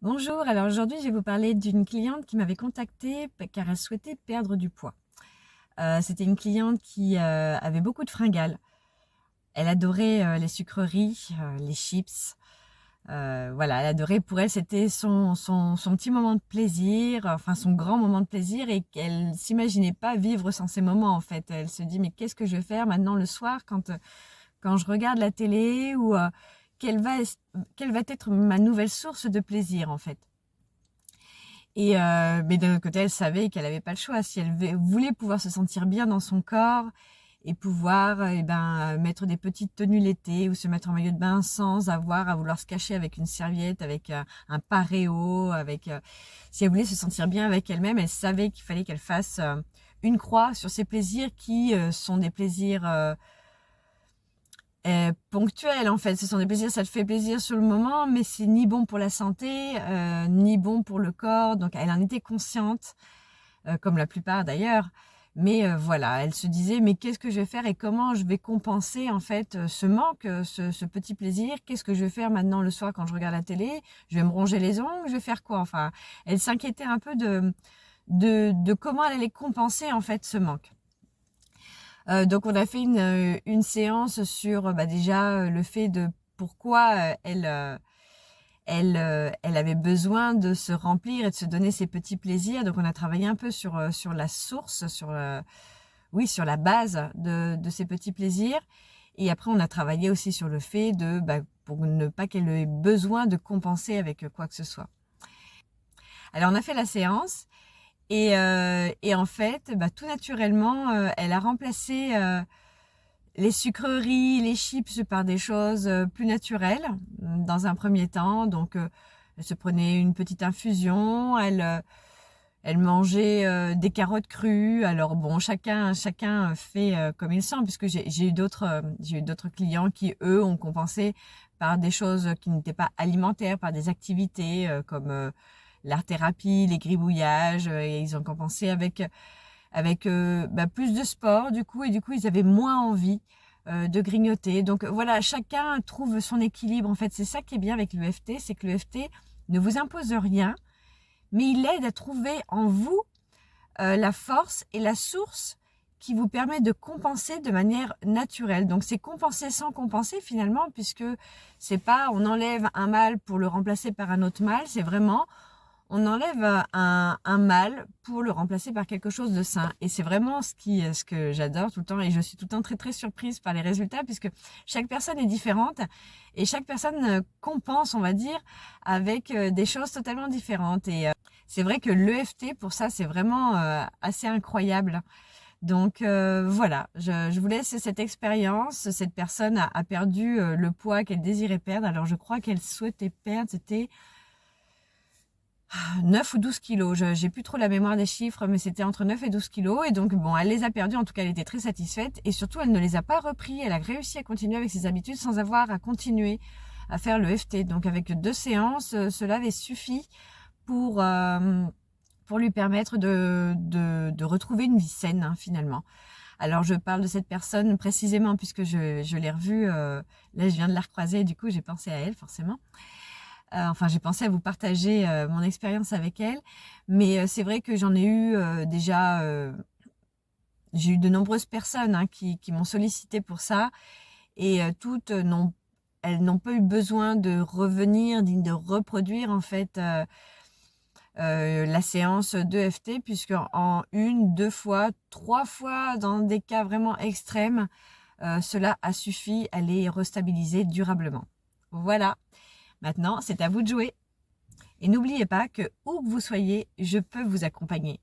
Bonjour, alors aujourd'hui je vais vous parler d'une cliente qui m'avait contactée car elle souhaitait perdre du poids. C'était une cliente qui avait beaucoup de fringales. Elle adorait les sucreries, les chips. Voilà, elle adorait. Pour elle, c'était son petit moment de plaisir, enfin son grand moment de plaisir, et qu'elle s'imaginait pas vivre sans ces moments en fait. Elle se dit mais qu'est-ce que je vais faire maintenant le soir quand je regarde la télé ou quelle va, quelle va être ma nouvelle source de plaisir en fait. Mais d'un autre côté, elle savait qu'elle avait pas le choix. Si elle voulait pouvoir se sentir bien dans son corps et pouvoir, mettre des petites tenues l'été ou se mettre en maillot de bain sans avoir à vouloir se cacher avec une serviette, avec un paréo, si elle voulait se sentir bien avec elle-même, elle savait qu'il fallait qu'elle fasse une croix sur ses plaisirs qui sont des plaisirs ponctuels en fait. Ce sont des plaisirs, ça te fait plaisir sur le moment, mais c'est ni bon pour la santé, ni bon pour le corps. Donc elle en était consciente, comme la plupart d'ailleurs. Mais voilà, elle se disait mais qu'est-ce que je vais faire et comment je vais compenser en fait ce manque, ce petit plaisir. Qu'est-ce que je vais faire maintenant le soir quand je regarde la télé? Je vais me ronger les ongles, je vais faire quoi? Enfin, elle s'inquiétait un peu de comment elle allait compenser en fait ce manque. Donc on a fait une séance sur déjà le fait de pourquoi elle avait besoin de se remplir et de se donner ses petits plaisirs. Donc on a travaillé un peu sur la source, sur la base de ces petits plaisirs. Et après on a travaillé aussi sur le fait pour ne pas qu'elle ait besoin de compenser avec quoi que ce soit. Alors on a fait la séance et en fait, tout naturellement, elle a remplacé les sucreries, les chips par des choses plus naturelles dans un premier temps. Donc, elle se prenait une petite infusion, elle mangeait des carottes crues. Alors bon, chacun fait comme il sent, puisque j'ai eu d'autres clients qui eux ont compensé par des choses qui n'étaient pas alimentaires, par des activités comme l'art-thérapie, les gribouillages, et ils ont compensé avec plus de sport du coup, et du coup ils avaient moins envie de grignoter. Donc voilà, chacun trouve son équilibre en fait. C'est ça qui est bien avec l'EFT, c'est que l'EFT ne vous impose rien, mais il aide à trouver en vous la force et la source qui vous permet de compenser de manière naturelle. Donc c'est compenser sans compenser finalement, puisque c'est pas on enlève un mal pour le remplacer par un autre mal, c'est vraiment on enlève un mal pour le remplacer par quelque chose de sain. Et c'est vraiment ce que j'adore tout le temps. Et je suis tout le temps très très surprise par les résultats, puisque chaque personne est différente et chaque personne compense, on va dire, avec des choses totalement différentes. Et c'est vrai que l'EFT, pour ça, c'est vraiment assez incroyable. Donc voilà, je vous laisse cette expérience. Cette personne a perdu le poids qu'elle désirait perdre. Alors je crois qu'elle souhaitait perdre, c'était 9 ou 12 kilos. J'ai plus trop la mémoire des chiffres, mais c'était entre 9 et 12 kilos. Et donc, bon, elle les a perdus. En tout cas, elle était très satisfaite. Et surtout, elle ne les a pas repris. Elle a réussi à continuer avec ses habitudes sans avoir à continuer à faire le FT. Donc, avec 2 séances, cela avait suffi pour, euh, pour lui permettre de retrouver une vie saine, hein, finalement. Alors, je parle de cette personne précisément puisque je l'ai revue. Là, je viens de la recroiser. Du coup, j'ai pensé à elle, forcément. Enfin, j'ai pensé à vous partager mon expérience avec elle, mais c'est vrai que j'en ai eu déjà, j'ai eu de nombreuses personnes hein, qui m'ont sollicité pour ça, et toutes elles n'ont pas eu besoin de revenir, ni de reproduire en fait la séance d'EFT, puisque en une, deux fois, trois fois, dans des cas vraiment extrêmes, cela a suffi à les restabiliser durablement. Voilà. Maintenant, c'est à vous de jouer. Et n'oubliez pas que où que vous soyez, je peux vous accompagner.